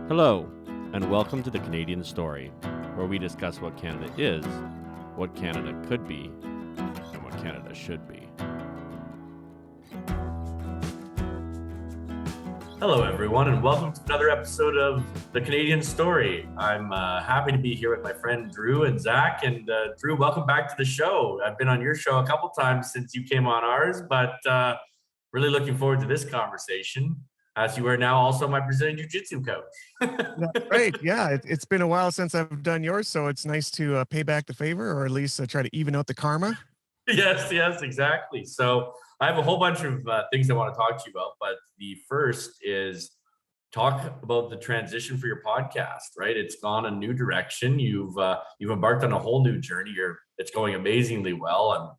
Hello, and welcome to the Canadian Story, where we discuss what Canada is, what Canada could be, and what Canada should be. Hello, everyone, and welcome to another episode of the Canadian Story. I'm happy to be here with my friend Drew and Zach. And Drew, welcome back to the show. I've been on your show a couple times since you came on ours, but really looking forward to this conversation, as you are now also my Brazilian Jiu-jitsu coach. That's right. Yeah, it's been a while since I've done yours, so it's nice to pay back the favor, or at least try to even out the karma. Yes, exactly. So I have a whole bunch of things I want to talk to you about, but the first is talk about the transition for your podcast, right? It's gone a new direction. You've embarked on a whole new journey. It's going amazingly well, and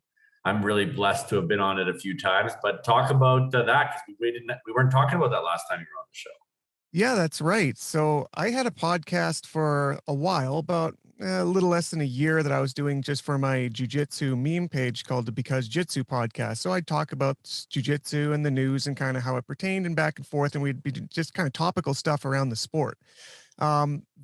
I'm really blessed to have been on it a few times. But talk about that, because we weren't talking about that last time you were on the show. Yeah, that's right. So I had a podcast for a while, about a little less than a year, that I was doing just for my jiu-jitsu meme page called the Because Jitsu podcast. So I'd talk about jiu-jitsu and the news and kind of how it pertained and back and forth, and we'd be just kind of topical stuff around the sport.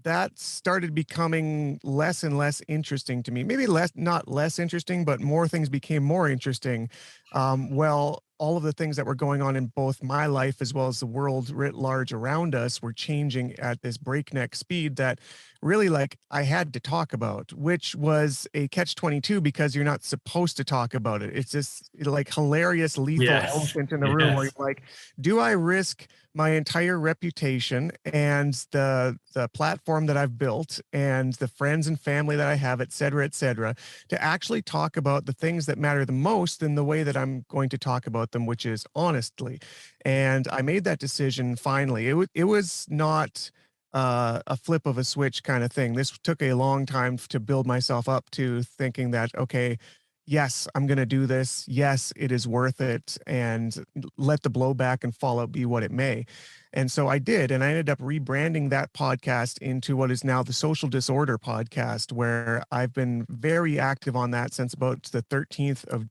That started becoming less and less interesting to me. Maybe not less interesting, but more things became more interesting. Well, all of the things that were going on in both my life as well as the world writ large around us were changing at this breakneck speed that really, like, I had to talk about, which was a catch-22 because you're not supposed to talk about it. It's this like hilarious, lethal elephant in the room where you're like, do I risk my entire reputation and the platform that I've built and the friends and family that I have, et cetera, to actually talk about the things that matter the most in the way that I'm going to talk about them, which is honestly. And I made that decision finally. It was not a flip of a switch kind of thing. This took a long time to build myself up to thinking that, okay, yes, I'm going to do this. Yes, it is worth it. And let the blowback and fallout be what it may. And so I did. And I ended up rebranding that podcast into what is now the Social Disorder podcast, where I've been very active on that since about the 13th of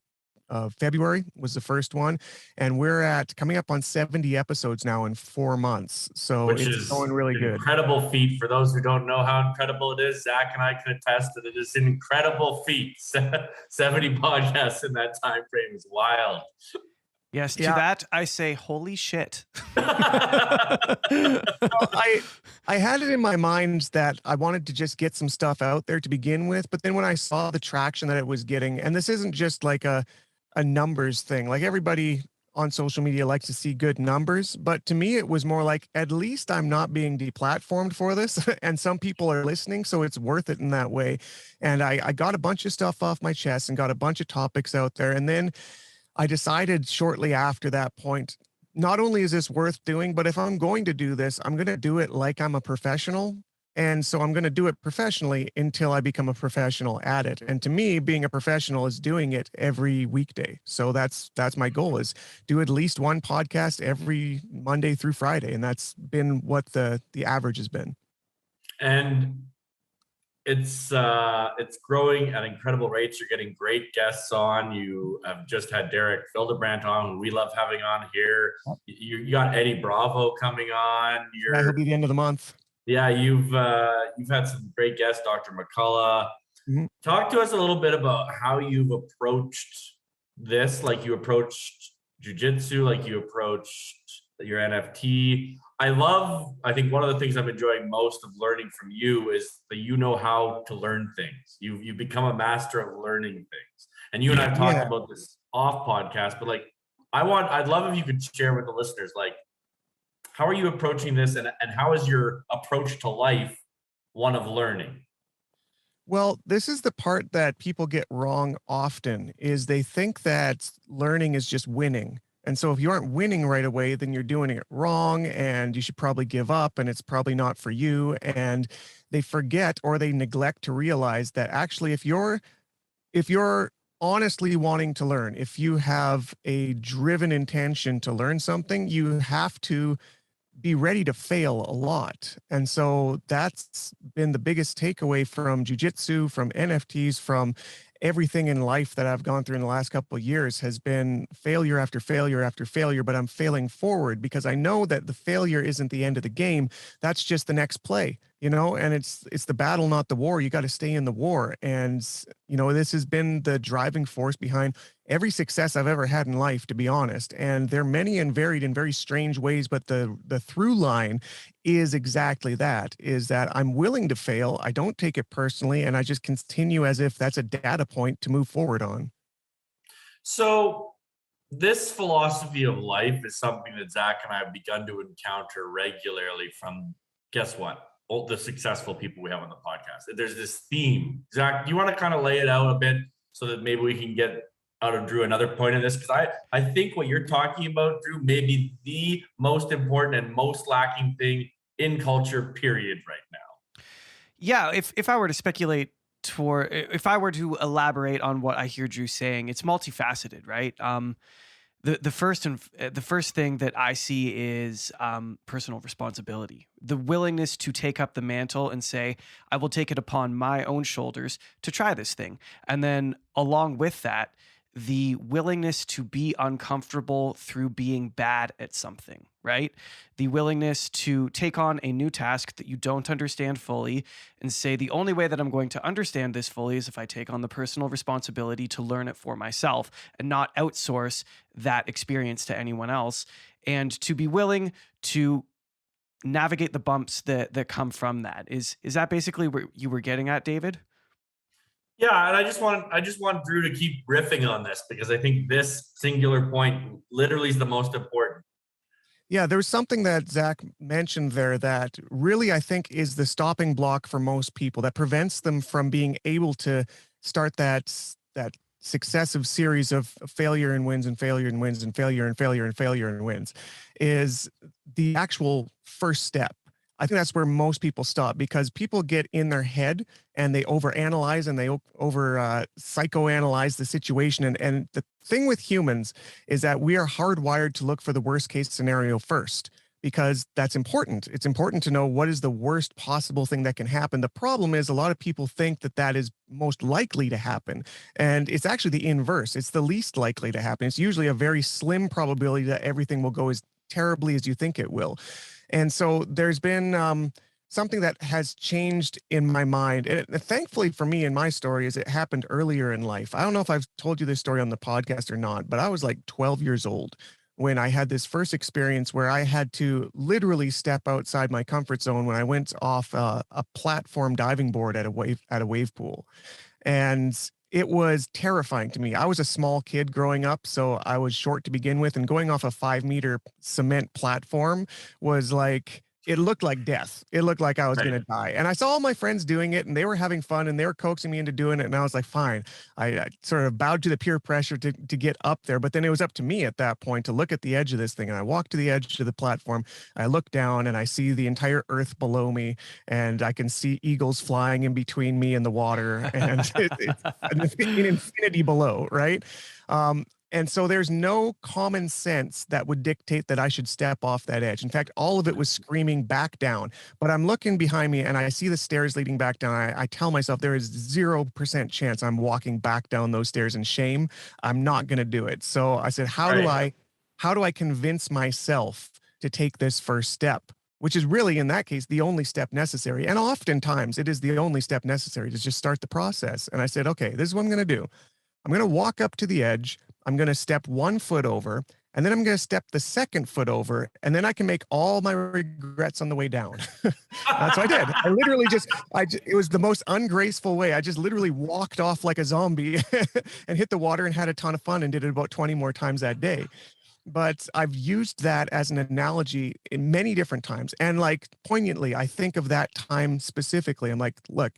February was the first one. And we're coming up on 70 episodes now in 4 months. So it's going really good. Incredible feat. For those who don't know how incredible it is, Zach and I can attest that it is an incredible feat. 70 podcasts in that time frame is wild. Yes, to that I say, holy shit. I had it in my mind that I wanted to just get some stuff out there to begin with. But then when I saw the traction that it was getting, and this isn't just like a numbers thing, like everybody on social media likes to see good numbers, but to me it was more like, at least I'm not being deplatformed for this and some people are listening, so it's worth it in that way. And I got a bunch of stuff off my chest and got a bunch of topics out there, and then I decided shortly after that point, not only is this worth doing, but if I'm going to do this, I'm going to do it like I'm a professional. And so I'm going to do it professionally until I become a professional at it. And to me, being a professional is doing it every weekday. So that's my goal, is do at least one podcast every Monday through Friday. And that's been what the average has been. And it's growing at incredible rates. You're getting great guests on. You have just had Derek Fildebrandt on, who we love having on here. You got Eddie Bravo coming on. He'll be the end of the month. Yeah, you've had some great guests, Dr. McCullough. Mm-hmm. Talk to us a little bit about how you've approached this, like you approached jiu-jitsu, like you approached your NFT. I think one of the things I'm enjoying most of learning from you is that you know how to learn things. You've become a master of learning things. And you and I have talked about this off podcast, but like, I'd love if you could share with the listeners, like, how are you approaching this, and how is your approach to life one of learning? Well, this is the part that people get wrong often, is they think that learning is just winning. And so if you aren't winning right away, then you're doing it wrong and you should probably give up and it's probably not for you. And they forget, or they neglect to realize that actually if you're honestly wanting to learn, if you have a driven intention to learn something, you have to be ready to fail a lot. And so that's been the biggest takeaway from jiu-jitsu, from NFTs, from everything in life that I've gone through in the last couple of years has been failure after failure after failure, but I'm failing forward because I know that the failure isn't the end of the game. That's just the next play, and it's the battle, not the war. You got to stay in the war. And, this has been the driving force behind every success I've ever had in life, to be honest. And they're many and varied in very strange ways, but the through line is exactly that, is that I'm willing to fail. I don't take it personally, and I just continue as if that's a data point to move forward on. So this philosophy of life is something that Zach and I have begun to encounter regularly from, guess what? All the successful people we have on the podcast. There's this theme. Zach, do you want to kind of lay it out a bit so that maybe we can get out of Drew another point in this? Because I think what you're talking about, Drew, may be the most important and most lacking thing in culture, period, right now. Yeah, if I were to speculate, if I were to elaborate on what I hear Drew saying, it's multifaceted, right? The first thing that I see is personal responsibility, the willingness to take up the mantle and say, I will take it upon my own shoulders to try this thing. And then along with that, the willingness to be uncomfortable through being bad at something, right? The willingness to take on a new task that you don't understand fully and say, the only way that I'm going to understand this fully is if I take on the personal responsibility to learn it for myself and not outsource that experience to anyone else. And to be willing to navigate the bumps that come from that. Is that basically what you were getting at, David? Yeah, and I just want Drew to keep riffing on this because I think this singular point literally is the most important. Yeah, there was something that Zach mentioned there that really I think is the stopping block for most people that prevents them from being able to start that successive series of failure and wins and failure and wins and failure and failure and failure and wins, is the actual first step. I think that's where most people stop because people get in their head and they overanalyze and they over psychoanalyze the situation. And the thing with humans is that we are hardwired to look for the worst case scenario first because that's important. It's important to know what is the worst possible thing that can happen. The problem is a lot of people think that that is most likely to happen. And it's actually the inverse. It's the least likely to happen. It's usually a very slim probability that everything will go as terribly as you think it will. And so there's been something that has changed in my mind. And thankfully for me in my story is it happened earlier in life. I don't know if I've told you this story on the podcast or not, but I was like 12 years old when I had this first experience where I had to literally step outside my comfort zone when I went off a platform diving board at a wave pool. And it was terrifying to me. I was a small kid growing up, so I was short to begin with, and going off a 5-meter cement platform was like, it looked like death. It looked like I was going to die. And I saw all my friends doing it and they were having fun and they were coaxing me into doing it. And I was like, fine. I sort of bowed to the peer pressure to get up there. But then it was up to me at that point to look at the edge of this thing. And I walked to the edge of the platform. I look down and I see the entire earth below me and I can see eagles flying in between me and the water and it's an infinity below, right? And so there's no common sense that would dictate that I should step off that edge. In fact, all of it was screaming back down. But I'm looking behind me and I see the stairs leading back down. I tell myself there is 0% chance I'm walking back down those stairs in shame. I'm not going to do it. So I said, how do I convince myself to take this first step? Which is really, in that case, the only step necessary. And oftentimes it is the only step necessary to just start the process. And I said, okay, this is what I'm going to do. I'm going to walk up to the edge. I'm going to step 1 foot over, and then I'm going to step the 2nd foot over, and then I can make all my regrets on the way down. That's what I did. I literally it was the most ungraceful way. I just literally walked off like a zombie and hit the water and had a ton of fun and did it about 20 more times that day. But I've used that as an analogy in many different times. And like poignantly, I think of that time specifically. I'm like, look,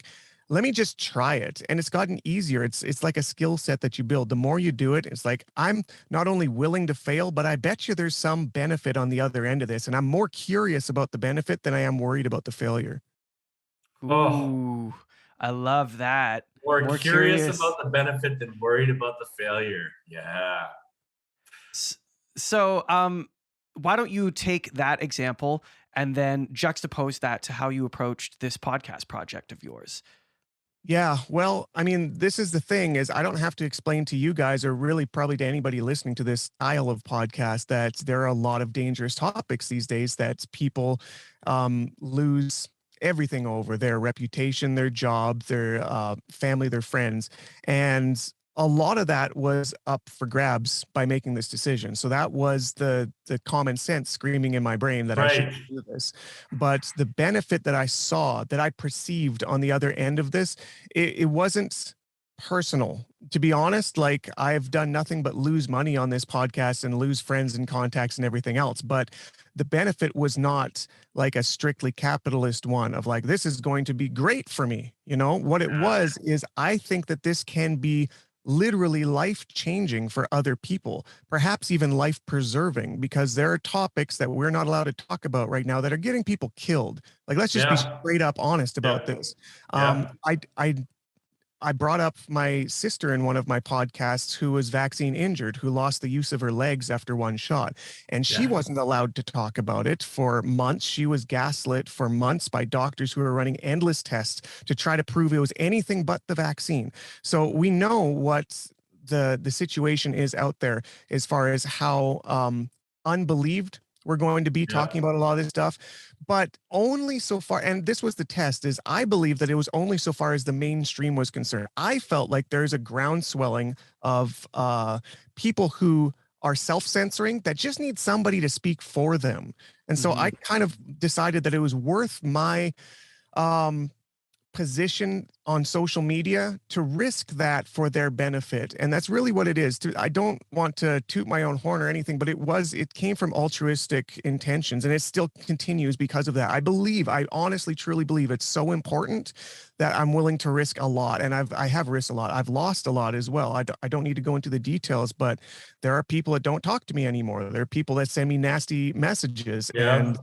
let me just try it. And it's gotten easier. It's like a skill set that you build. The more you do it, it's like, I'm not only willing to fail, but I bet you there's some benefit on the other end of this. And I'm more curious about the benefit than I am worried about the failure. Ooh, I love that. More curious about the benefit than worried about the failure. Yeah. So, why don't you take that example and then juxtapose that to how you approached this podcast project of yours? Yeah, well, I mean, this is the thing is I don't have to explain to you guys or really probably to anybody listening to this style of podcast that there are a lot of dangerous topics these days that people lose everything over their reputation, their job, their family, their friends. And a lot of that was up for grabs by making this decision. So that was the common sense screaming in my brain that I should Right. do this. But the benefit that I saw, that I perceived on the other end of this, it wasn't personal, to be honest. Like, I've done nothing but lose money on this podcast and lose friends and contacts and everything else, but the benefit was not like a strictly capitalist one of like, this is going to be great for me. You know what it Yeah. was is I think that this can be literally life changing for other people, perhaps even life preserving, because there are topics that we're not allowed to talk about right now that are getting people killed. Like, let's just be Yeah. straight up honest about Yeah. this. Yeah. I brought up my sister in one of my podcasts who was vaccine injured, who lost the use of her legs after one shot. And she Yeah. wasn't allowed to talk about it for months. She was gaslit for months by doctors who were running endless tests to try to prove it was anything but the vaccine. So we know what the situation is out there as far as how unbelieved we're going to be Yeah. talking about a lot of this stuff, but only so far. And this was the test, is I believe that it was only so far as the mainstream was concerned. I felt like there's a groundswelling of people who are self-censoring that just need somebody to speak for them. And so I kind of decided that it was worth my um position on social media to risk that for their benefit. And that's really what it is. I don't want to toot my own horn or anything, but it came from altruistic intentions, and it still continues because of that. I honestly truly believe it's so important that I'm willing to risk a lot. And I have risked a lot. I've lost a lot as well. I don't need to go into the details, but there are people that don't talk to me anymore. There are people that send me nasty messages, Yeah. and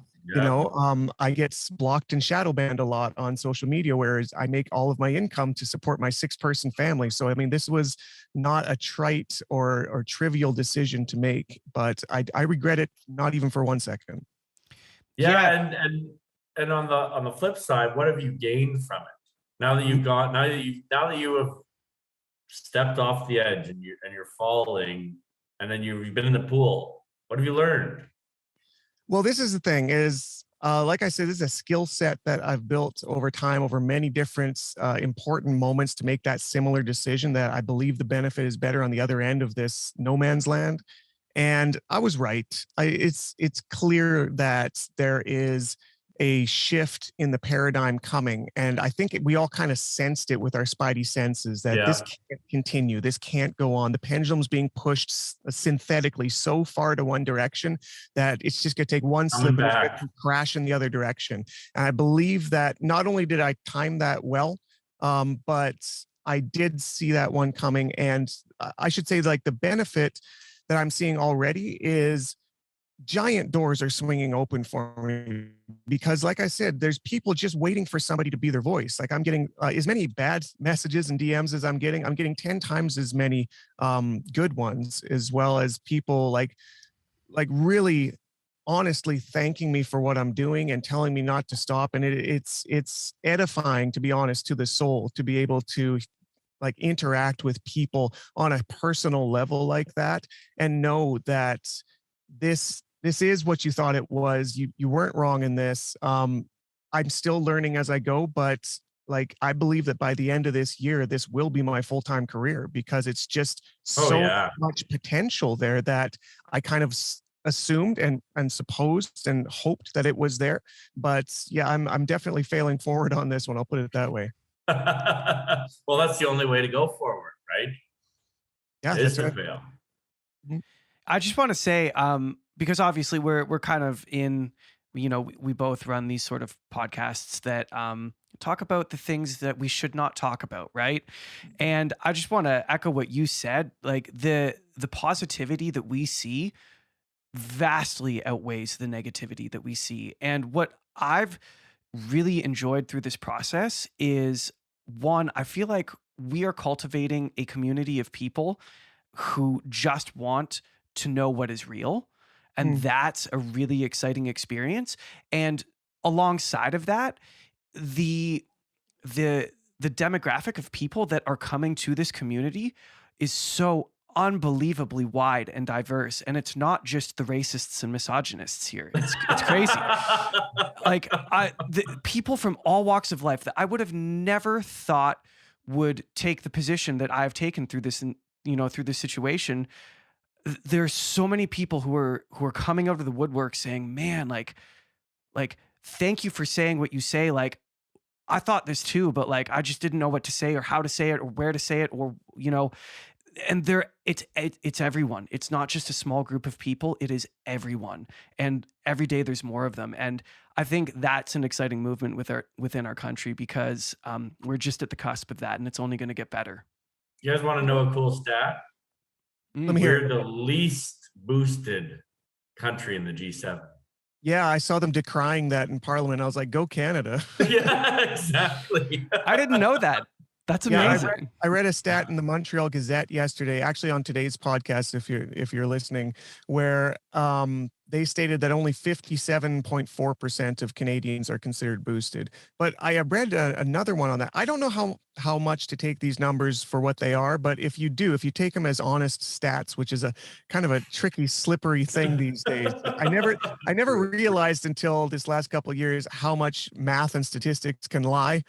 I get blocked and shadow banned a lot on social media, whereas I make all of my income to support my 6-person family. So, I mean, this was not a trite or trivial decision to make, but I regret it not even for 1 second. Yeah. And on the flip side, what have you gained from it? Now that now that you have stepped off the edge and you're falling, and then you've been in the pool, what have you learned? Well, this is the thing is, like I said, this is a skill set that I've built over time, over many different important moments to make that similar decision that I believe the benefit is better on the other end of this no man's land. And I was right. It's clear that there is a shift in the paradigm coming. And I think we all kind of sensed it with our spidey senses that this can't continue. This can't go on. The pendulum's being pushed synthetically so far to one direction that it's just going to take one slip and it's going to crash in the other direction. And I believe that not only did I time that well, but I did see that one coming. And I should say, like, the benefit that I'm seeing already is giant doors are swinging open for me, because like I said, there's people just waiting for somebody to be their voice. Like, I'm getting as many bad messages and DMs as I'm getting 10 times as many good ones, as well as people like really honestly thanking me for what I'm doing and telling me not to stop. And it's edifying, to be honest, to the soul, to be able to like interact with people on a personal level like that, and know that this is what you thought it was. You weren't wrong in this. I'm still learning as I go, but like, I believe that by the end of this year, this will be my full-time career, because it's just so much potential there that I kind of assumed and supposed and hoped that it was there. But yeah, I'm definitely failing forward on this one. I'll put it that way. Well, that's the only way to go forward, right? Yeah, Is that's to right. fail. I just want to say, because obviously we're kind of in, we both run these sort of podcasts that talk about the things that we should not talk about, right? And I just want to echo what you said. Like, the positivity that we see vastly outweighs the negativity that we see. And what I've really enjoyed through this process is, one, I feel like we are cultivating a community of people who just want to know what is real. And that's a really exciting experience. And alongside of that, the the demographic of people that are coming to this community is so unbelievably wide and diverse, and it's not just the racists and misogynists here. It's crazy. Like the people from all walks of life that I would have never thought would take the position that I've taken through this, through this situation. There's so many people who are coming out of the woodwork saying, man, like, thank you for saying what you say. Like, I thought this too, but like, I just didn't know what to say or how to say it or where to say it, or, and it's everyone. It's not just a small group of people. It is everyone. And every day there's more of them. And I think that's an exciting movement within our country, because we're just at the cusp of that, and it's only going to get better. You guys want to know a cool stat? Let me hear. We're the least boosted country in the G7. Yeah, I saw them decrying that in Parliament. I was like, go Canada. Yeah, exactly. I didn't know that. That's amazing. Yeah, I read a stat in the Montreal Gazette yesterday, actually on today's podcast, if you're listening, where they stated that only 57.4% of Canadians are considered boosted. But I read another one on that. I don't know how much to take these numbers for what they are, but if you take them as honest stats, which is a kind of a tricky, slippery thing these days. I never realized until this last couple of years how much math and statistics can lie.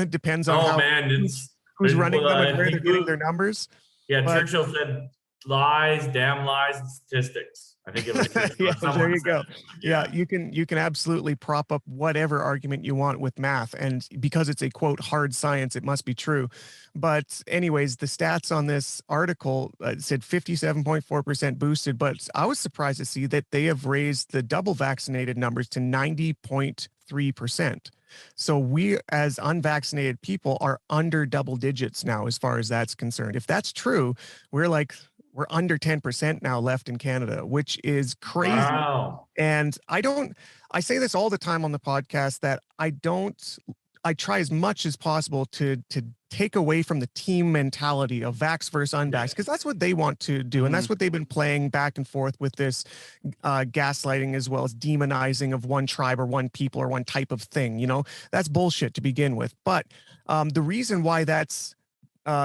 Depends on who's running them and where they're getting their numbers. Yeah, Churchill said lies, damn lies, and statistics. I think it was. There you go. Yeah, you can absolutely prop up whatever argument you want with math, and because it's a quote hard science, it must be true. But anyways, the stats on this article said 57.4% boosted, but I was surprised to see that they have raised the double vaccinated numbers to 90.3%. So we, as unvaccinated people, are under double digits now, as far as that's concerned. If that's true, we're under 10% now left in Canada, which is crazy. Wow. And I say this all the time on the podcast that I try as much as possible to take away from the team mentality of vax versus unvax, because that's what they want to do. And that's what they've been playing back and forth with this gaslighting, as well as demonizing of one tribe or one people or one type of thing. That's bullshit to begin with. But the reason why that's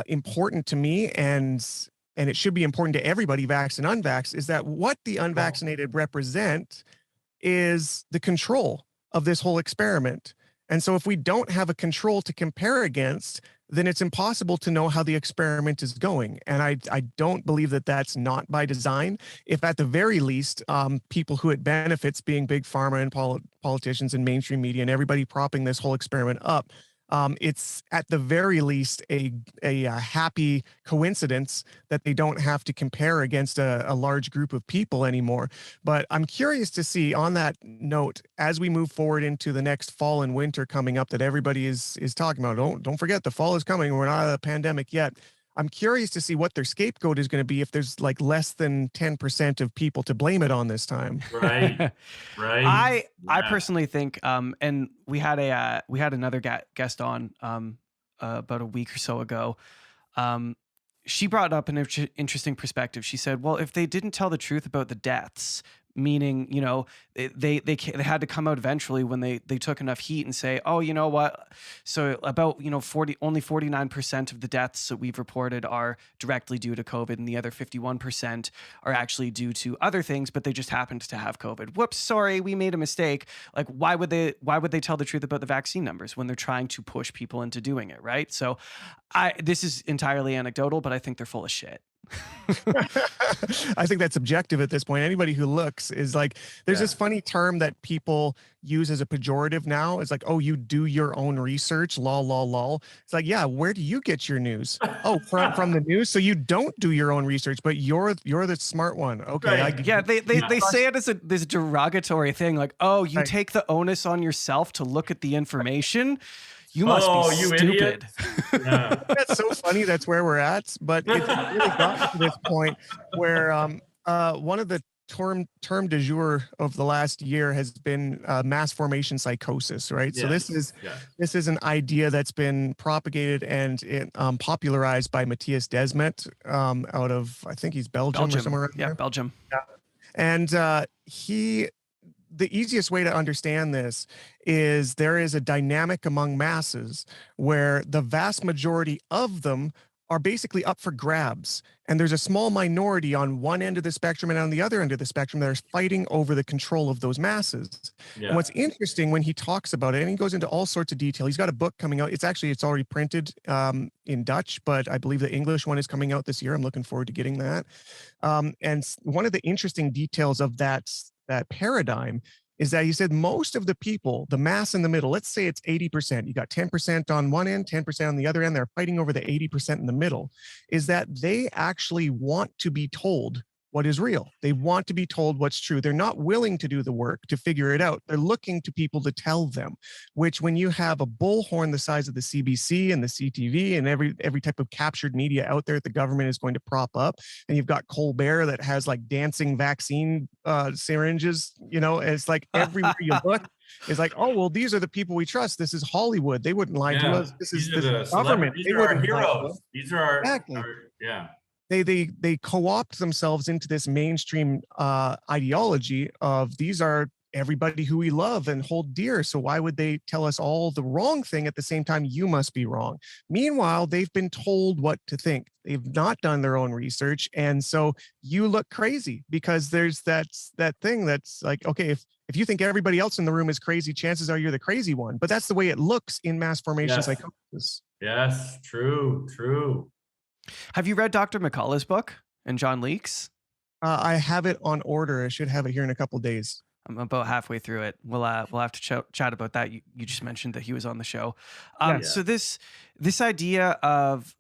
important to me, and it should be important to everybody, vax and unvax, is that what the unvaccinated represent is the control of this whole experiment. And so if we don't have a control to compare against, then it's impossible to know how the experiment is going. And I don't believe that that's not by design. If at the very least, people who it benefits, being big pharma and politicians and mainstream media and everybody propping this whole experiment up, it's at the very least a happy coincidence that they don't have to compare against a large group of people anymore. But I'm curious to see, on that note, as we move forward into the next fall and winter coming up that everybody is talking about. Don't forget, the fall is coming. We're not out of the pandemic yet. I'm curious to see what their scapegoat is going to be if there's like less than 10% of people to blame it on this time. Right. I personally think, and we had another guest on about a week or so ago. She brought up an interesting perspective. She said, well, if they didn't tell the truth about the deaths, meaning, they had to come out eventually when they took enough heat and say, oh, you know what? So about, only 49% of the deaths that we've reported are directly due to COVID, and the other 51% are actually due to other things, but they just happened to have COVID. Whoops, sorry, we made a mistake. Like, why would they tell the truth about the vaccine numbers when they're trying to push people into doing it, right? So this is entirely anecdotal, but I think they're full of shit. I think that's objective at this point. Anybody who looks is like, there's this funny term that people use as a pejorative now. It's like, oh, you do your own research, lol, lol, lol. It's like, yeah, where do you get your news? Oh, from the news. So you don't do your own research, but you're the smart one. Okay. Right. They say it as this derogatory thing, like, oh, you take the onus on yourself to look at the information. You must be stupid. Yeah. That's so funny. That's where we're at. But it's really got to this point where one of the term du jour of the last year has been mass formation psychosis, right? Yes. So this is an idea that's been propagated and popularized by Matthias Desmet out of, I think he's Belgium or somewhere. Yeah, Belgium. Yeah. And he the easiest way to understand this is there is a dynamic among masses where the vast majority of them are basically up for grabs. And there's a small minority on one end of the spectrum and on the other end of the spectrum that are fighting over the control of those masses. Yeah. And what's interesting when he talks about it, and he goes into all sorts of detail, he's got a book coming out. It's already printed in Dutch, but I believe the English one is coming out this year. I'm looking forward to getting that. And one of the interesting details of that paradigm is that he said most of the people, the mass in the middle, let's say it's 80%, you got 10% on one end, 10% on the other end, they're fighting over the 80% in the middle, is that they actually want to be told what is real. They want to be told what's true. They're not willing to do the work to figure it out. They're looking to people to tell them, which when you have a bullhorn the size of the CBC and the CTV and every type of captured media out there that the government is going to prop up, and you've got Colbert that has like dancing vaccine syringes, and it's like everywhere you look, it's like, oh, well, these are the people we trust. This is Hollywood. They wouldn't lie to us. This is the government. These are our heroes. These are our, exactly. Yeah. They co-opt themselves into this mainstream ideology of these are everybody who we love and hold dear. So why would they tell us all the wrong thing at the same time? You must be wrong. Meanwhile, they've been told what to think. They've not done their own research. And so you look crazy because there's that thing that's like, okay, if you think everybody else in the room is crazy, chances are you're the crazy one. But that's the way it looks in mass formation psychosis. Yes, true. Have you read Dr. McCullough's book and John Leake's? I have it on order. I should have it here in a couple of days. I'm about halfway through it. We'll have to chat about that. You just mentioned that he was on the show. So this idea of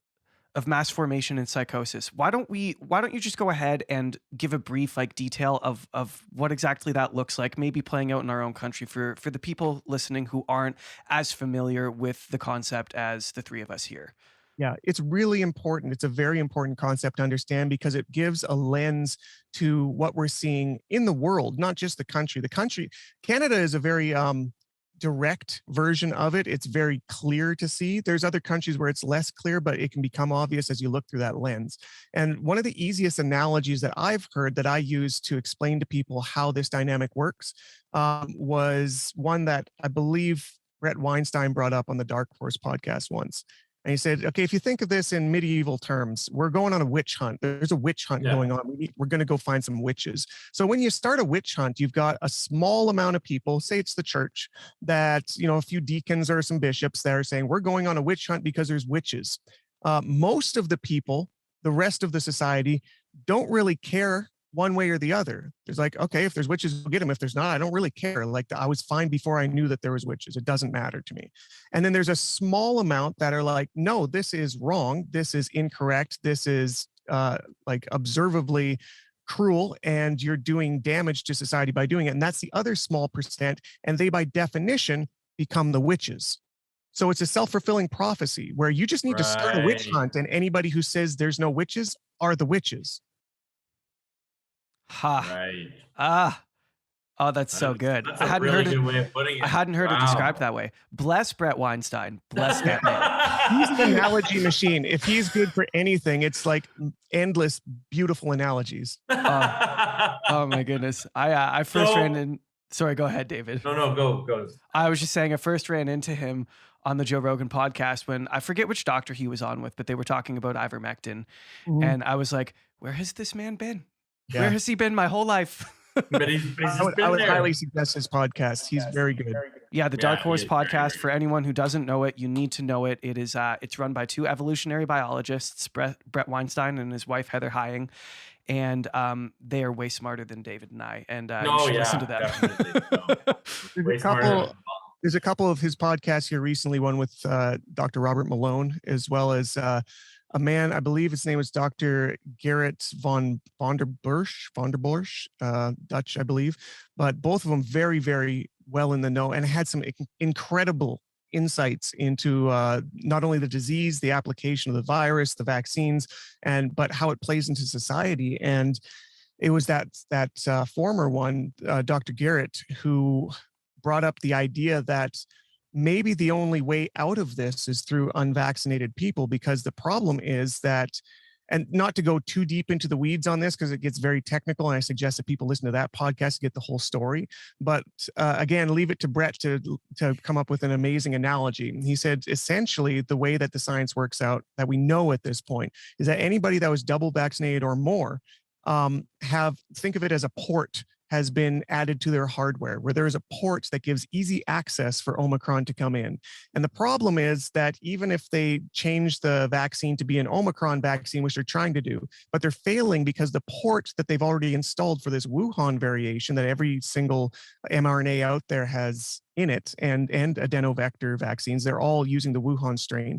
mass formation and psychosis, why don't you just go ahead and give a brief detail of what exactly that looks like, maybe playing out in our own country for the people listening who aren't as familiar with the concept as the three of us here. Yeah, it's really important. It's a very important concept to understand because it gives a lens to what we're seeing in the world, not just the country. Canada is a very direct version of it. It's very clear to see. There's other countries where it's less clear, but it can become obvious as you look through that lens. And one of the easiest analogies that I've heard that I use to explain to people how this dynamic works was one that I believe Brett Weinstein brought up on the Dark Horse podcast once. And he said, okay, if you think of this in medieval terms, we're going on a witch hunt. There's a witch hunt going on. We're going to go find some witches. So when you start a witch hunt, you've got a small amount of people, say it's the church, that, a few deacons or some bishops that are saying, we're going on a witch hunt because there's witches. Most of the people, the rest of the society, don't really care one way or the other. There's like, okay, if there's witches, we'll get them. If there's not, I don't really care. Like I was fine before I knew that there was witches. It doesn't matter to me. And then there's a small amount that are like, no, this is wrong. This is incorrect. This is observably cruel, and you're doing damage to society by doing it. And that's the other small percent. And they, by definition, become the witches. So it's a self-fulfilling prophecy where you just need to start a witch hunt, and anybody who says there's no witches are the witches. Right. Oh, that's so good. That's a really good way of putting it. I hadn't heard it described that way. Bless Brett Weinstein. Bless that man. He's an analogy machine. If he's good for anything, it's like endless, beautiful analogies. Oh my goodness. I first ran in. Sorry, go ahead, David. No, go. I was just saying I first ran into him on the Joe Rogan podcast when I forget which doctor he was on with, but they were talking about ivermectin. Mm-hmm. And I was like, where has this man been? Yeah. Where has he been my whole life? But I would highly suggest his podcast. He's very good. Yeah, the Dark Horse podcast. For anyone who doesn't know it, you need to know it. It is it's run by two evolutionary biologists, Brett Weinstein and his wife Heather Hying, and they are way smarter than David and I. And you should listen to them. There's a couple of his podcasts here recently. One with Dr. Robert Malone, as well as a man, I believe his name was Dr. Gerrit van der Borsch, Dutch, I believe. But both of them very, very well in the know and had some incredible insights into not only the disease, the application of the virus, the vaccines, but how it plays into society. And it was that former one, Dr. Gerrit, who brought up the idea that maybe the only way out of this is through unvaccinated people, because the problem is that and not to go too deep into the weeds on this because it gets very technical, and I suggest that people listen to that podcast to get the whole story. But again, leave it to Brett to come up with an amazing analogy. He said, essentially, the way that the science works out that we know at this point is that anybody that was double vaccinated or more think of it as a port has been added to their hardware, where there is a port that gives easy access for Omicron to come in. And the problem is that even if they change the vaccine to be an Omicron vaccine, which they're trying to do, but they're failing because the port that they've already installed for this Wuhan variation that every single mRNA out there has in it, and adenovector vaccines, they're all using the Wuhan strain.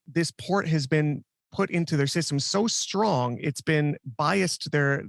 This port has been put into their system so strong, it's been biased their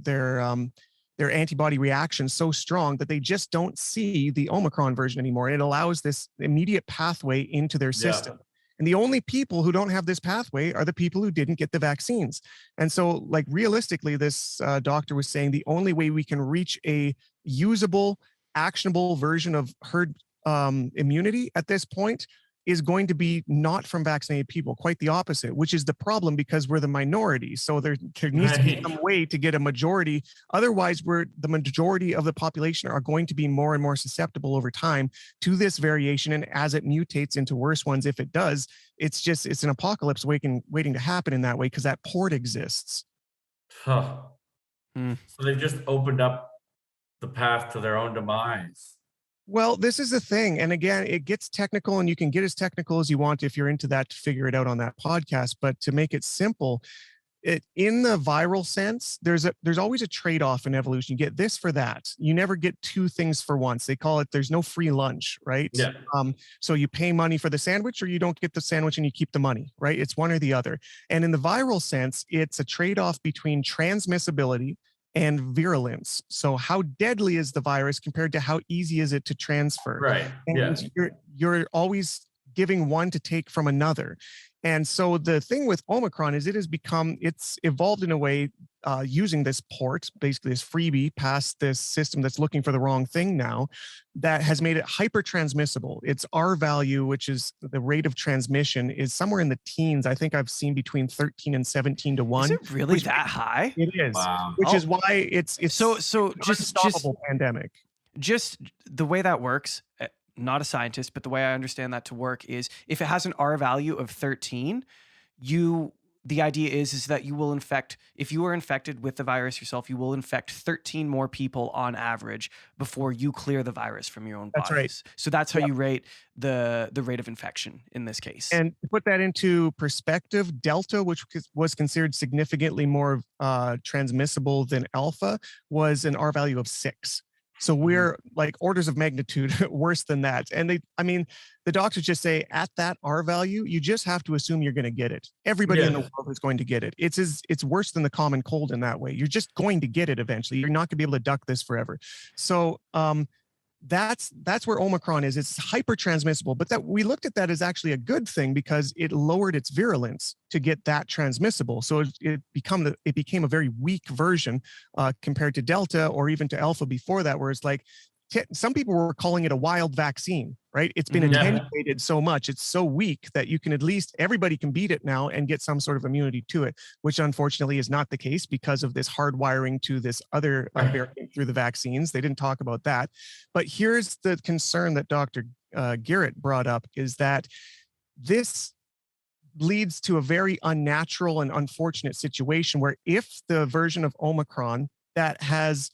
antibody reaction so strong that they just don't see the Omicron version anymore. And it allows this immediate pathway into their system. And the only people who don't have this pathway are the people who didn't get the vaccines. And so, like, realistically, this doctor was saying the only way we can reach a usable, actionable version of herd immunity at this point is going to be not from vaccinated people, quite the opposite, which is the problem because we're the minority. So there needs to be some way to get a majority. Otherwise, the majority of the population are going to be more and more susceptible over time to this variation. And as it mutates into worse ones, if it does, it's an apocalypse waiting to happen in that way because that port exists. So they've just opened up the path to their own demise. Well, this is the thing. And again, it gets technical, and you can get as technical as you want if you're into that to figure it out on that podcast. But to make it simple, in the viral sense, there's always a trade-off in evolution. You get this for that. You never get two things for once. They call it, there's no free lunch, right? Yeah. So you pay money for the sandwich, or you don't get the sandwich and you keep the money, right? It's one or the other. And in the viral sense, it's a trade-off between transmissibility and virulence. So how deadly is the virus compared to how easy is it to transfer? Right. And you're always giving one to take from another. And so the thing with Omicron is it's evolved in a way using this port, basically this freebie past this system that's looking for the wrong thing now, that has made it hyper transmissible. Its R value, which is the rate of transmission, is somewhere in the teens. I think I've seen between 13 and 17 to 1. Is it really that high? It is, wow. Which is why it's so just unstoppable pandemic. Just the way that works, not a scientist, but the way I understand that to work is if it has an R value of 13, the idea is that you will infect, if you are infected with the virus yourself, you will infect 13 more people on average before you clear the virus from your own body. That's right. So that's how you rate the rate of infection in this case. And to put that into perspective, Delta, which was considered significantly more transmissible than Alpha, was an R value of 6. So we're like orders of magnitude worse than that. And the doctors just say at that R value, you just have to assume you're going to get it. Everybody in the world is going to get it. It's worse than the common cold in that way. You're just going to get it eventually. You're not going to be able to duck this forever. So that's where Omicron is. It's hyper transmissible, but that we looked at that as actually a good thing because it lowered its virulence to get that transmissible. So it became a very weak version compared to Delta or even to Alpha before that, where it's like some people were calling it a wild vaccine, right? It's been attenuated so much. It's so weak that you can everybody can beat it now and get some sort of immunity to it, which unfortunately is not the case because of this hardwiring to this other variant through the vaccines. They didn't talk about that. But here's the concern that Dr. Garrett brought up is that this leads to a very unnatural and unfortunate situation where if the version of Omicron that has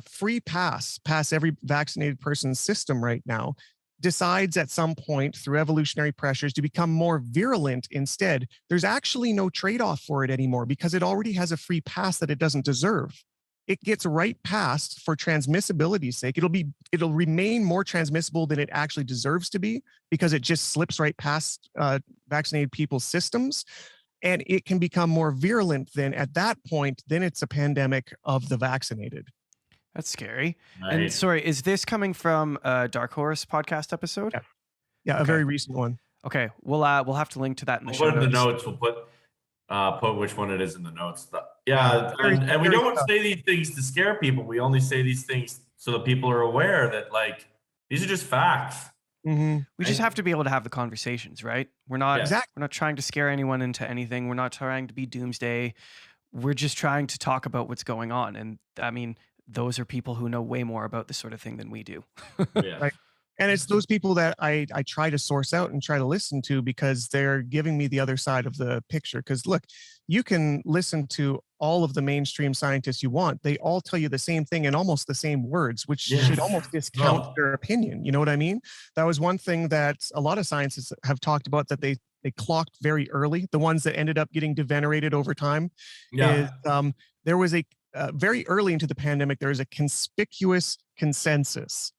free pass every vaccinated person's system right now decides at some point through evolutionary pressures to become more virulent instead, there's actually no trade-off for it anymore because it already has a free pass that it doesn't deserve. It gets right past for transmissibility's sake. It'll remain more transmissible than it actually deserves to be because it just slips right past vaccinated people's systems. And it can become more virulent then at that point, then it's a pandemic of the vaccinated. That's scary. Right. And sorry, is this coming from a Dark Horse podcast episode? Yeah, Okay. A very recent one. Okay, we'll have to link to that in the show We'll put in the notes. notes. We'll put which one it is in the notes. And we very don't tough. say these things to scare people. We only say these things so that people are aware that like these are just facts. We just have to be able to have the conversations, right? We're not Exactly. we're not trying to scare anyone into anything. We're not trying to be doomsday. We're just trying to talk about what's going on. And I mean, those are people who know way more about this sort of thing than we do. Yeah. Right. And it's those people that I try to source out and try to listen to because they're giving me the other side of the picture. Because look, you can listen to all of the mainstream scientists you want. They all tell you the same thing in almost the same words, which should almost discount their opinion. You know what I mean? That was one thing that a lot of scientists have talked about, that they clocked very early. The ones that ended up getting devenerated over time is there was a very early into the pandemic, there was a conspicuous consensus.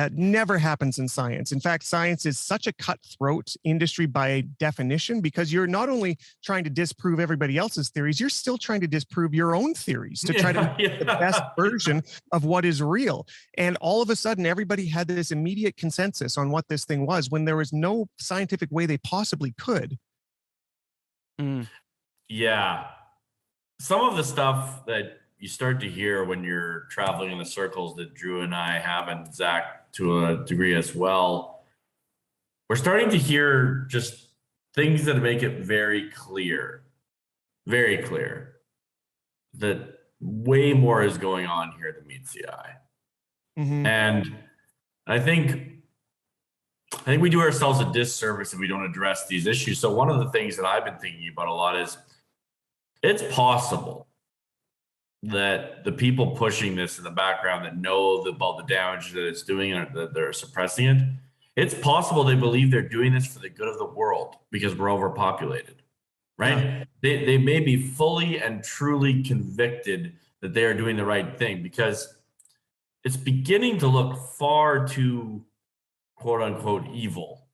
Never happens in science. In fact, science is such a cutthroat industry by definition, because you're not only trying to disprove everybody else's theories, you're still trying to disprove your own theories to try to make the best version of what is real. And all of a sudden, everybody had this immediate consensus on what this thing was when there was no scientific way they possibly could. Yeah. Some of the stuff that you start to hear when you're traveling in the circles that Drew and I have, and Zach to a degree as well, we're starting to hear just things that make it very clear that way more is going on here than meets the eye. And I think we do ourselves a disservice if we don't address these issues. So one of the things that I've been thinking about a lot is, it's possible that the people pushing this in the background that know about the damage that it's doing and that they're suppressing it, it's possible they believe they're doing this for the good of the world because we're overpopulated, right? They may be fully and truly convicted that they are doing the right thing, because it's beginning to look far too quote unquote evil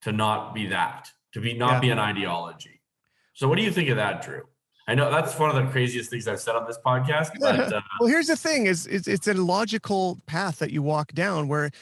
to not be that, to be not be an ideology. So what do you think of that, Drew? I know that's one of the craziest things I've said on this podcast. But, well, here's the thing: it's a logical path that you walk down, where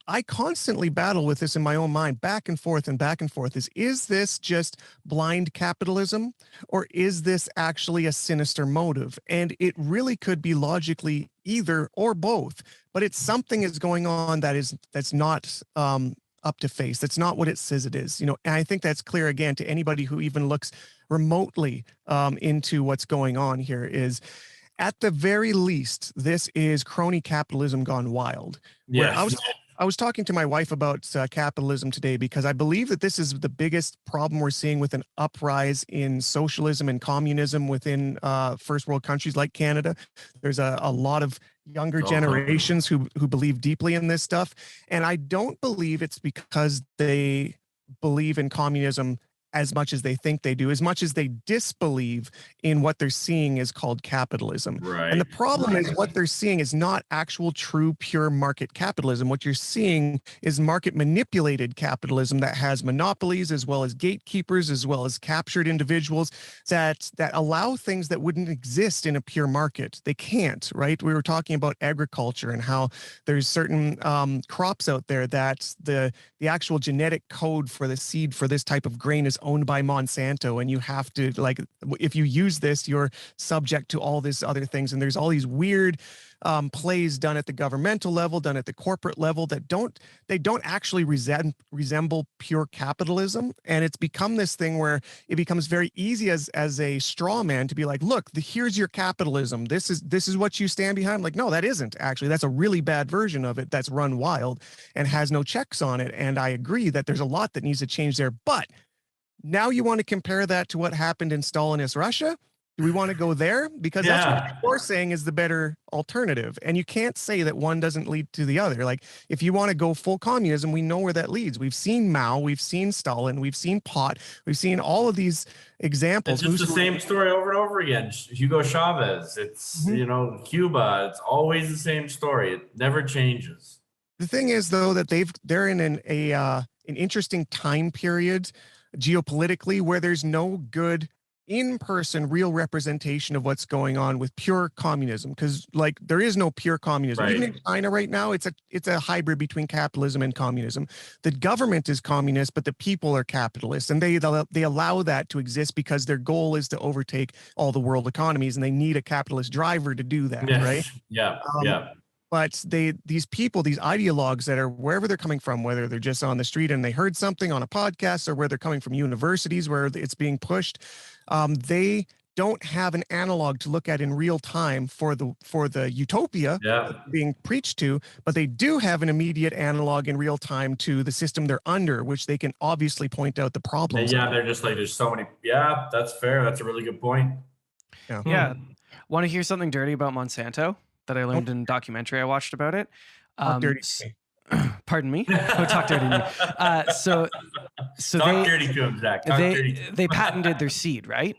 I constantly battle with this in my own mind, back and forth and back and forth. Is this just blind capitalism, or is this actually a sinister motive? And it really could be logically either or both. But it's something is going on that's not up to face. That's not what it says it is. And I think that's clear again to anybody who even looks remotely into what's going on here. Is at the very least, this is crony capitalism gone wild. Yes. I was talking to my wife about capitalism today, because I believe that this is the biggest problem we're seeing with an uprise in socialism and communism within first world countries like Canada. There's a lot of younger generations who believe deeply in this stuff. And I don't believe it's because they believe in communism as much as they think they do, as much as they disbelieve in what they're seeing is called capitalism. Right. And the problem is what they're seeing is not actual, true, pure market capitalism. What you're seeing is market manipulated capitalism that has monopolies, as well as gatekeepers, as well as captured individuals that allow things that wouldn't exist in a pure market. They can't, right? We were talking about agriculture and how there's certain crops out there that the actual genetic code for the seed for this type of grain is owned by Monsanto, and you have to, like, if you use this, you're subject to all these other things. And there's all these weird plays done at the governmental level, done at the corporate level, that don't actually resemble pure capitalism. And it's become this thing where it becomes very easy as a straw man to be like, look, here's your capitalism. This is what you stand behind. Like, no, that isn't actually. That's a really bad version of it that's run wild and has no checks on it. And I agree that there's a lot that needs to change there. But now you want to compare that to what happened in Stalinist Russia? Do we want to go there? Because that's what you're saying is the better alternative. And you can't say that one doesn't lead to the other. Like, if you want to go full communism, we know where that leads. We've seen Mao, we've seen Stalin, we've seen Pot, we've seen all of these examples. It's just the same story over and over again. Hugo Chavez, it's, Cuba, it's always the same story. It never changes. The thing is, though, that they're in an interesting time period geopolitically, where there's no good in-person real representation of what's going on with pure communism, because like there is no pure communism. Right. Even in China right now, it's a hybrid between capitalism and communism. The government is communist, but the people are capitalist, and they allow that to exist because their goal is to overtake all the world economies, and they need a capitalist driver to do that. Yes. Right? Yeah. But these people, these ideologues that are wherever they're coming from, whether they're just on the street and they heard something on a podcast, or where they're coming from universities where it's being pushed, they don't have an analog to look at in real time for the utopia being preached to, but they do have an immediate analog in real time to the system they're under, which they can obviously point out the problems. Yeah, they're just like, there's so many. Yeah, that's fair. That's a really good point. Yeah. Want to hear something dirty about Monsanto that I learned in a documentary I watched about it? Talk dirty to me. Pardon me. Oh, talk dirty to me. So talk dirty to him, Zach. Talk dirty to him. They patented their seed, right?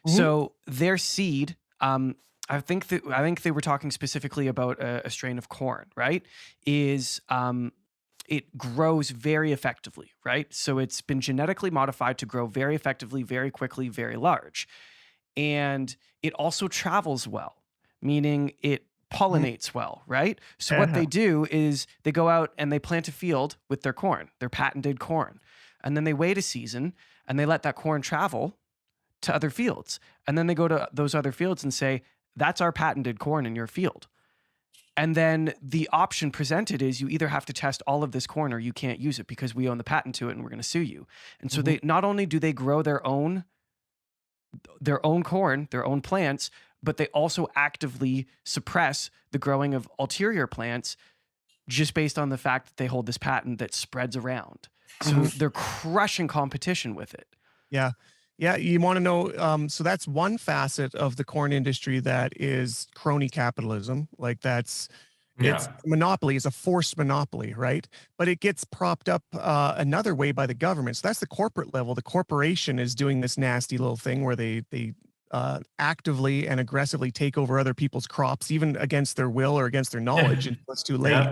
Mm-hmm. So their seed, I think they were talking specifically about a strain of corn, right? It grows very effectively, right? So it's been genetically modified to grow very effectively, very quickly, very large. And it also travels well, meaning it pollinates well, right? So what they do is they go out and they plant a field with their corn, their patented corn. And then they wait a season and they let that corn travel to other fields. And then they go to those other fields and say, that's our patented corn in your field. And then the option presented is you either have to test all of this corn or you can't use it because we own the patent to it and we're going to sue you. And so they not only do they grow their own corn, their own plants, but they also actively suppress the growing of ulterior plants just based on the fact that they hold this patent that spreads around. So they're crushing competition with it. Yeah. Yeah, you want to know, so that's one facet of the corn industry that is crony capitalism. Like it's monopoly, it's a forced monopoly, right? But it gets propped up another way by the government. So that's the corporate level. The corporation is doing this nasty little thing where they actively and aggressively take over other people's crops, even against their will or against their knowledge until it's too late.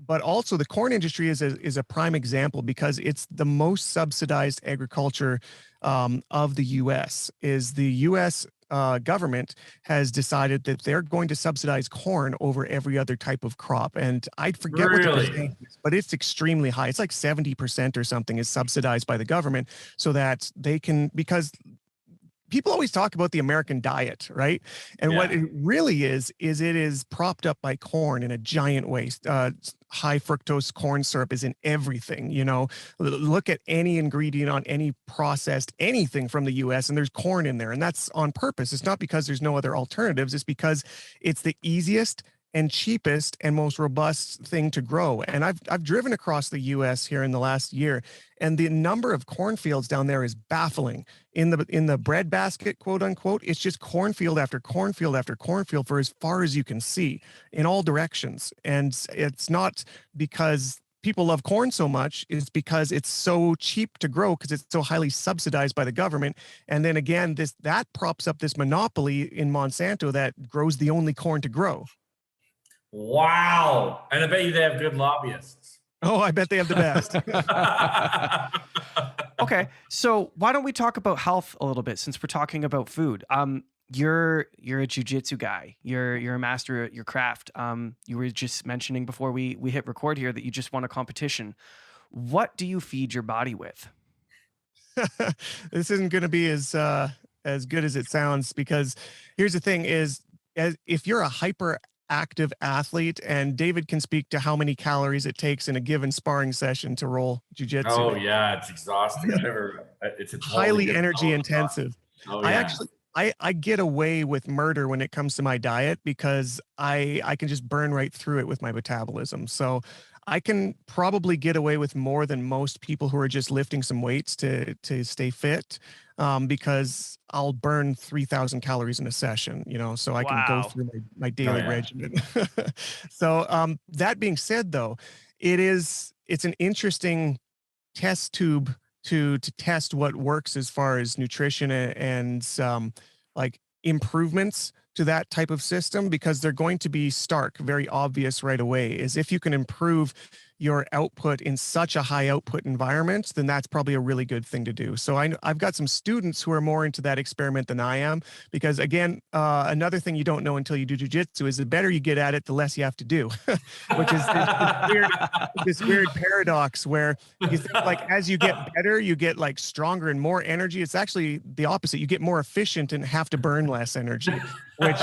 But also the corn industry is a prime example because it's the most subsidized agriculture of the U.S. Is the U.S. Government has decided that they're going to subsidize corn over every other type of crop. And I forget what the percentage is, but it's extremely high. It's like 70% or something is subsidized by the government so that they can, because people always talk about the American diet, right? And what it really is it is propped up by corn in a giant way. High fructose corn syrup is in everything, you know. Look at any ingredient on any processed anything from the US and there's corn in there. And that's on purpose. It's not because there's no other alternatives. It's because it's the easiest and cheapest and most robust thing to grow. And I've driven across the US here in the last year, and the number of cornfields down there is baffling. In the bread basket, quote unquote, it's just cornfield after cornfield after cornfield for as far as you can see in all directions. And it's not because people love corn so much, it's because it's so cheap to grow because it's so highly subsidized by the government. And then again, that props up this monopoly in Monsanto that grows the only corn to grow. Wow. And I bet you they have good lobbyists. Oh, I bet they have the best. Okay, so why don't we talk about health a little bit since we're talking about food? You're a jiu-jitsu guy. You're a master at your craft. You were just mentioning before we hit record here that you just won a competition. What do you feed your body with? This isn't going to be as good as it sounds, because here's the thing is, if you're a hyperactive athlete, and David can speak to how many calories it takes in a given sparring session to roll jiu-jitsu. Oh yeah, it's exhausting. It's highly energy intensive. Oh, yeah. I get away with murder when it comes to my diet because I can just burn right through it with my metabolism. So I can probably get away with more than most people who are just lifting some weights to stay fit, because I'll burn 3,000 calories in a session, you know, so I can go through my daily regimen. So that being said, though, it's an interesting test tube to test what works as far as nutrition and like improvements to that type of system, because they're going to be stark, very obvious right away. Is if you can improve your output in such a high output environment, then that's probably a really good thing to do. So I've got some students who are more into that experiment than I am, because again, another thing you don't know until you do jiu-jitsu is the better you get at it, the less you have to do, which is this weird paradox where you think like as you get better, you get like stronger and more energy. It's actually the opposite. You get more efficient and have to burn less energy, which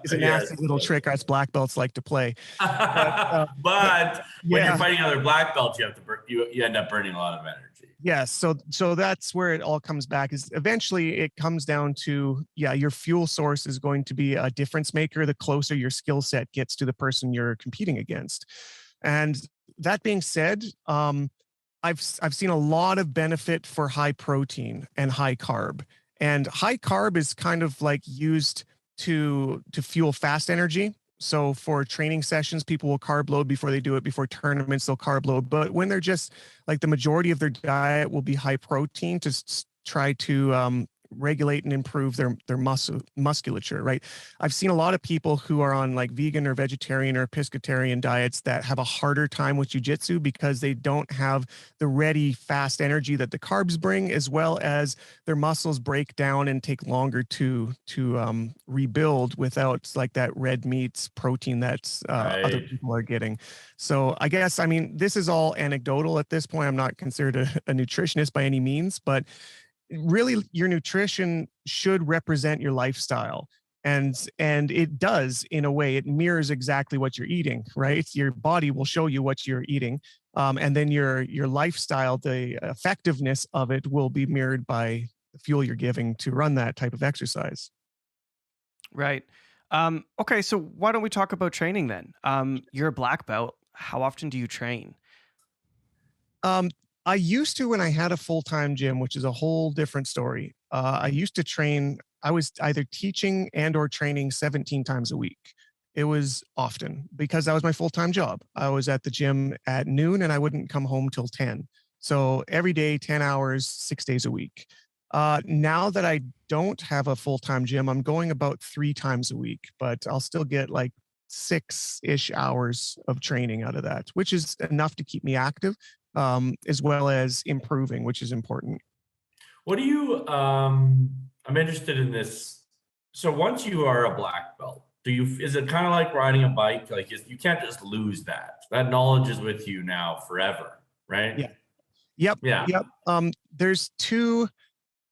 is a nasty little trick us black belts like to play. But when yeah. you're fighting other black belts, you have to you end up burning a lot of energy. Yes. So that's where it all comes back, is eventually it comes down to, your fuel source is going to be a difference maker the closer your skill set gets to the person you're competing against. And that being said, I've seen a lot of benefit for high protein and high carb. And high carb is kind of like used to fuel fast energy. So for training sessions, people will carb load before they do it. Before tournaments, they'll carb load. But when they're just like, the majority of their diet will be high protein to try to regulate and improve their musculature, right? I've seen a lot of people who are on like vegan or vegetarian or pescatarian diets that have a harder time with jiu-jitsu because they don't have the ready fast energy that the carbs bring, as well as their muscles break down and take longer to rebuild without like that red meat protein that other people are getting. So I guess, I mean, this is all anecdotal at this point. I'm not considered a nutritionist by any means, but really your nutrition should represent your lifestyle, and it does. In a way, it mirrors exactly what you're eating, right? Your body will show you what you're eating, and then your lifestyle, the effectiveness of it, will be mirrored by the fuel you're giving to run that type of exercise. Right. Okay, so why don't we talk about training then? You're a black belt. How often do you train? I used to when I had a full-time gym, which is a whole different story. I used to train. I was either teaching and or training 17 times a week. It was often because that was my full-time job. I was at the gym at noon and I wouldn't come home till 10. So every day, 10 hours, 6 days a week. Now that I don't have a full-time gym, I'm going about 3 times a week, but I'll still get like 6-ish hours of training out of that, which is enough to keep me active, as well as improving, which is important. What do you, I'm interested in this. So once you are a black belt, is it kind of like riding a bike? Like you can't just lose that. That knowledge is with you now forever, right? Yeah. Yep. Yeah. Yep. There's 2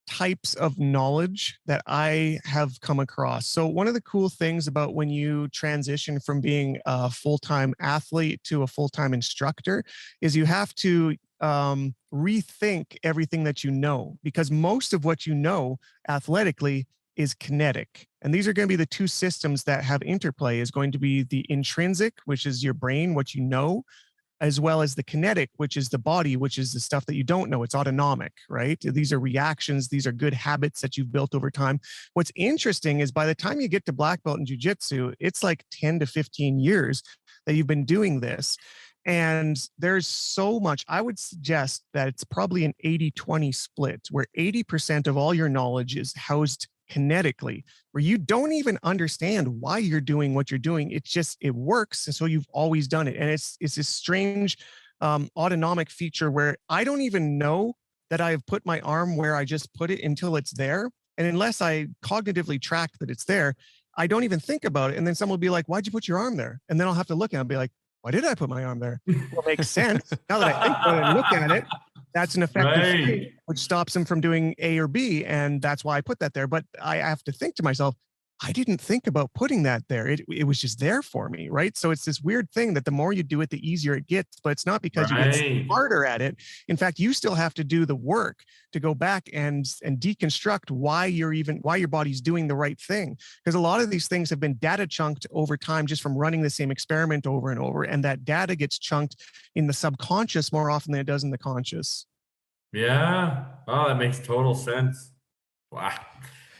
types of knowledge that I have come across. So one of the cool things about when you transition from being a full-time athlete to a full-time instructor is you have to rethink everything that you know, because most of what you know athletically is kinetic. And these are going to be the 2 systems that have interplay, is going to be the intrinsic, which is your brain, what you know, as well as the kinetic, which is the body, which is the stuff that you don't know. It's autonomic, right? These are reactions. These are good habits that you've built over time. What's interesting is by the time you get to black belt in jiu-jitsu, it's like 10 to 15 years that you've been doing this. And there's so much. I would suggest that it's probably an 80-20 split, where 80% of all your knowledge is housed kinetically, where you don't even understand why you're doing what you're doing. It's just, it works. And so you've always done it. And it's this strange autonomic feature where I don't even know that I've put my arm where I just put it until it's there. And unless I cognitively track that it's there, I don't even think about it. And then someone will be like, why'd you put your arm there? And then I'll have to look at it and be like, why did I put my arm there? Well, it makes sense. Now that I think about it and look at it, that's an effective thing, which stops him from doing A or B. And that's why I put that there. But I have to think to myself, I didn't think about putting that there. It was just there for me, right? So it's this weird thing that the more you do it, the easier it gets. But it's not because you get smarter at it. In fact, you still have to do the work to go back and deconstruct why your body's doing the right thing. Because a lot of these things have been data chunked over time just from running the same experiment over and over. And that data gets chunked in the subconscious more often than it does in the conscious. Yeah. Oh, that makes total sense. Wow.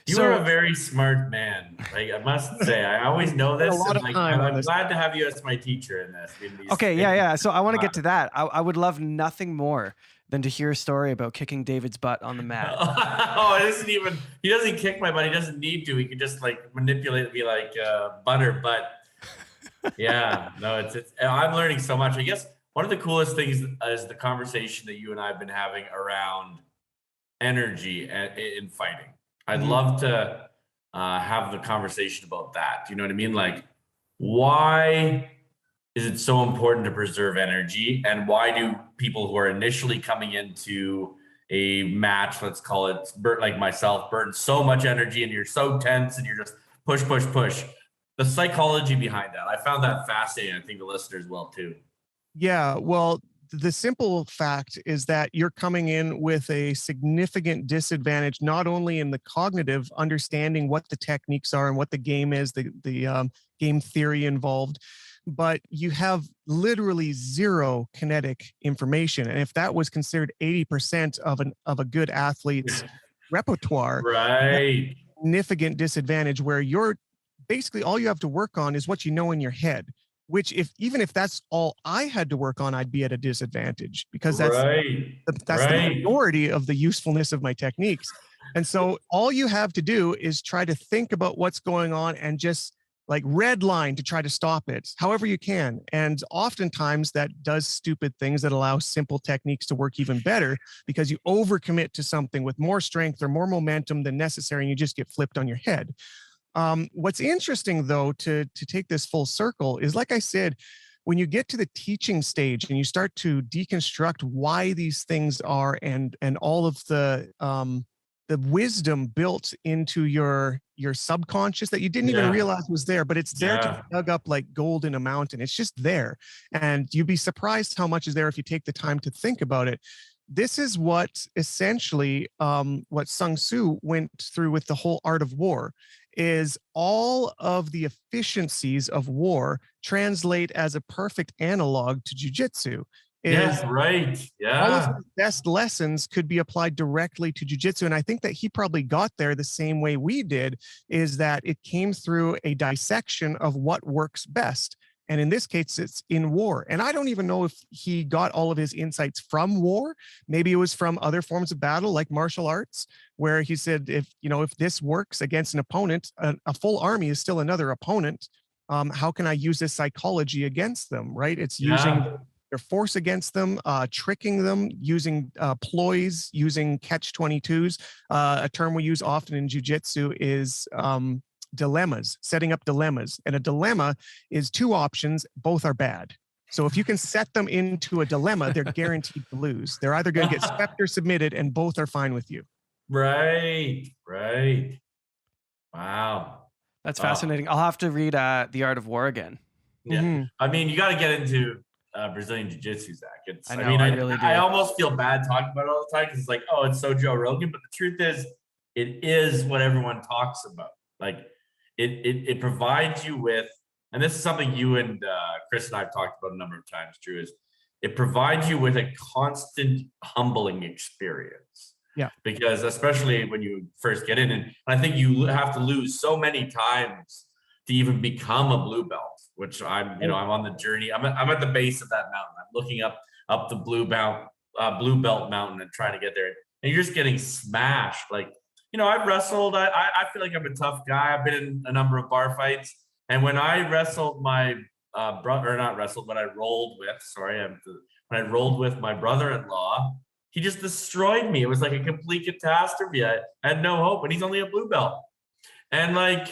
You are a very smart man. Like, I must say, I always know this. And I'm glad to have you as my teacher in this. Okay, yeah. So I want to get to that. I would love nothing more than to hear a story about kicking David's butt on the mat. He doesn't kick my butt. He doesn't need to. He can just like manipulate it, be like butter. But yeah, no, I'm learning so much. I guess one of the coolest things is the conversation that you and I have been having around energy in fighting. I'd love to have the conversation about that. You know what I mean? Like, why is it so important to preserve energy? And why do people who are initially coming into a match, let's call it, like myself, burn so much energy and you're so tense and you're just push, push, push? The psychology behind that. I found that fascinating. I think the listeners will too. Yeah, well, the simple fact is that you're coming in with a significant disadvantage, not only in the cognitive understanding what the techniques are and what the game is, the game theory involved, but you have literally zero kinetic information. And if that was considered 80% of a good athlete's repertoire, right, significant disadvantage where you're basically all you have to work on is what you know in your head. Which even if that's all I had to work on, I'd be at a disadvantage because that's the majority of the usefulness of my techniques. And so all you have to do is try to think about what's going on and just like red line to try to stop it however you can. And oftentimes that does stupid things that allow simple techniques to work even better because you overcommit to something with more strength or more momentum than necessary and you just get flipped on your head. What's interesting, though, to take this full circle is, like I said, when you get to the teaching stage and you start to deconstruct why these things are and all of the wisdom built into your subconscious that you didn't even realize was there, but it's there to be dug up like gold in a mountain. It's just there. And you'd be surprised how much is there if you take the time to think about it. This is what essentially what Sun Tzu went through with the whole art of war. Is all of the efficiencies of war translate as a perfect analog to jiu-jitsu. Yes, right. Yeah. All of his best lessons could be applied directly to jiu-jitsu. And I think that he probably got there the same way we did, is that it came through a dissection of what works best. And in this case, it's in war. And I don't even know if he got all of his insights from war. Maybe it was from other forms of battle, like martial arts, where he said, if this works against an opponent, a full army is still another opponent. How can I use this psychology against them, right? It's using their force against them, tricking them, using ploys, using catch-22s. A term we use often in jiu-jitsu is dilemmas, setting up dilemmas. And a dilemma is two options, both are bad. So if you can set them into a dilemma, they're guaranteed to lose. They're either going to get swept or submitted, and both are fine with you. Right. Wow. That's fascinating. I'll have to read The Art of War again. Yeah. I mean, you got to get into Brazilian Jiu-Jitsu, Zach. I really do. I almost feel bad talking about it all the time because it's like, oh, it's so Joe Rogan. But the truth is, it is what everyone talks about. Like, it provides you with, and this is something you and Chris and I have talked about a number of times, Drew, is it provides you with a constant humbling experience. Yeah. Because especially when you first get in, and I think you have to lose so many times to even become a blue belt, which I'm on the journey. I'm at the base of that mountain. I'm looking up the blue belt mountain and trying to get there. And you're just getting smashed. Like, I've wrestled. I feel like I'm a tough guy. I've been in a number of bar fights. And when I wrestled my brother, or not wrestled, but I rolled with, when I rolled with my brother-in-law, he just destroyed me. It was like a complete catastrophe. I had no hope, and he's only a blue belt. And like,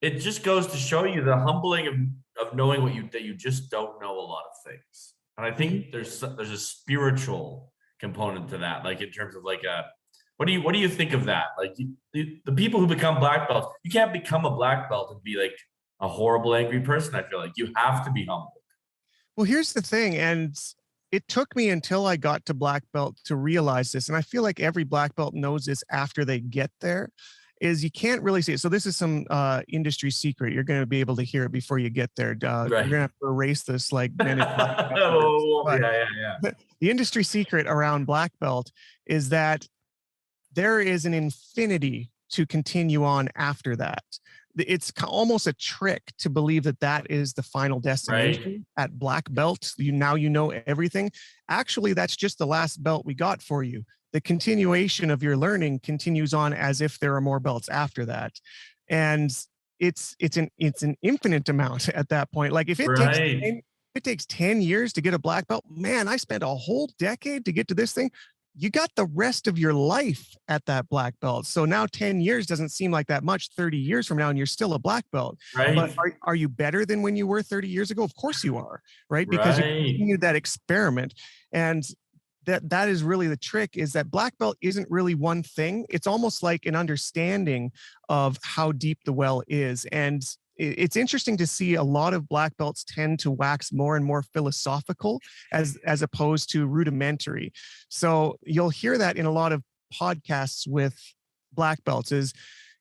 it just goes to show you the humbling of knowing that you just don't know a lot of things. And I think there's a spiritual component to that, like in terms of like what do you think of that? Like the people who become black belts, you can't become a black belt and be like a horrible, angry person. I feel like you have to be humble. Well, here's the thing, and it took me until I got to black belt to realize this, and I feel like every black belt knows this after they get there, is you can't really see it. So this is some industry secret. You're going to be able to hear it before you get there. You're going to have to erase this like men in black belt. Yeah. The industry secret around black belt is that there is an infinity to continue on after that. It's almost a trick to believe that is the final destination at black belt. You know everything. Actually, that's just the last belt we got for you. The continuation of your learning continues on as if there are more belts after that. And it's an infinite amount at that point. Like if it takes it takes 10 years to get a black belt, man, I spent a whole decade to get to this thing. You got the rest of your life at that black belt. So now 10 years doesn't seem like that much 30 years from now, and you're still a black belt. Right. But are you better than when you were 30 years ago? Of course you are, right? Because you continued that experiment. And that is really the trick, is that black belt isn't really one thing. It's almost like an understanding of how deep the well is. And it's interesting to see a lot of black belts tend to wax more and more philosophical as opposed to rudimentary. So you'll hear that in a lot of podcasts with black belts is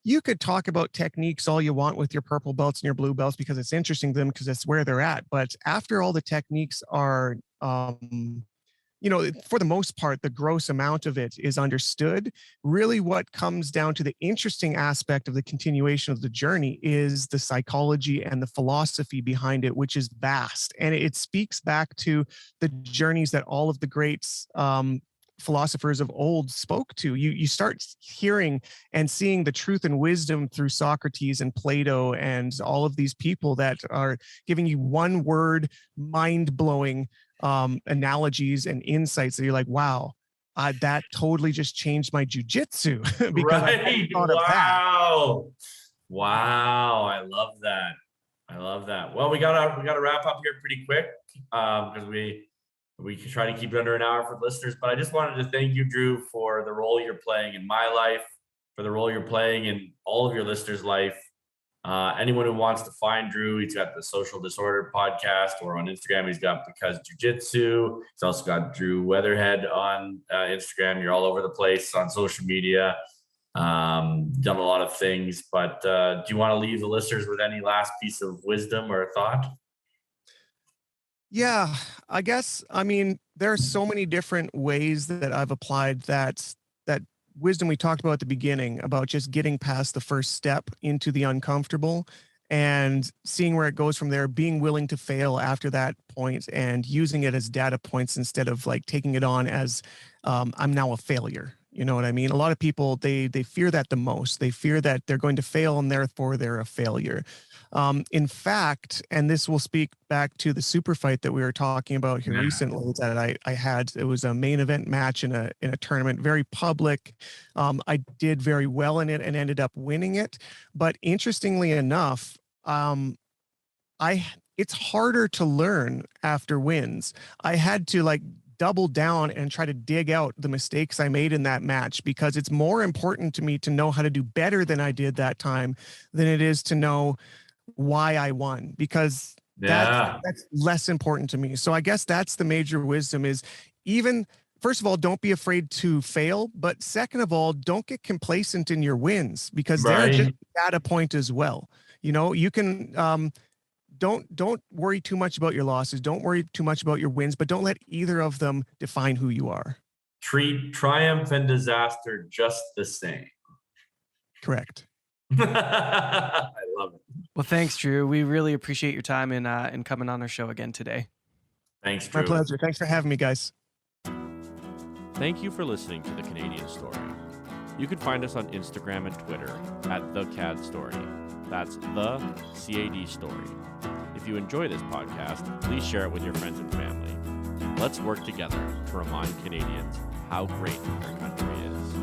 you could talk about techniques all you want with your purple belts and your blue belts because it's interesting to them because it's where they're at. But after all the techniques are, for the most part, the gross amount of it is understood. Really what comes down to the interesting aspect of the continuation of the journey is the psychology and the philosophy behind it, which is vast. And it speaks back to the journeys that all of the greats, philosophers of old spoke to. You start hearing and seeing the truth and wisdom through Socrates and Plato and all of these people that are giving you one word, mind-blowing analogies and insights that you're like, wow, that totally just changed my jiu-jitsu because I thought of that. Wow. I love that. Well, we gotta wrap up here pretty quick because we try to keep it under an hour for listeners, but I just wanted to thank you, Drew, for the role you're playing in my life, for the role you're playing in all of your listeners' life. Anyone who wants to find Drew, he's got the Social Disorder podcast, or on Instagram, he's got Because Jiu-Jitsu. He's also got Drew Weatherhead on Instagram. You're all over the place on social media. Done a lot of things, but do you want to leave the listeners with any last piece of wisdom or thought? Yeah, I guess, there are so many different ways that I've applied that wisdom we talked about at the beginning about just getting past the first step into the uncomfortable and seeing where it goes from there, being willing to fail after that point and using it as data points instead of like taking it on as I'm now a failure. You know what I mean? A lot of people, they fear that the most. They fear that they're going to fail and therefore they're a failure. In fact, and this will speak back to the super fight that we were talking about here recently that I had. It was a main event match in a tournament, very public. I did very well in it and ended up winning it. But interestingly enough, it's harder to learn after wins. I had to double down and try to dig out the mistakes I made in that match because it's more important to me to know how to do better than I did that time than it is to know why I won, because that's less important to me. So I guess that's the major wisdom is first of all, don't be afraid to fail. But second of all, don't get complacent in your wins because they're just a data point as well. You can, don't worry too much about your losses. Don't worry too much about your wins, but don't let either of them define who you are. Treat triumph and disaster just the same. Correct. I love it. Well, thanks, Drew. We really appreciate your time and coming on our show again today. Thanks, Drew. My pleasure. Thanks for having me, guys. Thank you for listening to The Canadian Story. You can find us on Instagram and Twitter at The CAD Story. That's The CAD Story. If you enjoy this podcast, please share it with your friends and family. Let's work together to remind Canadians how great our country is.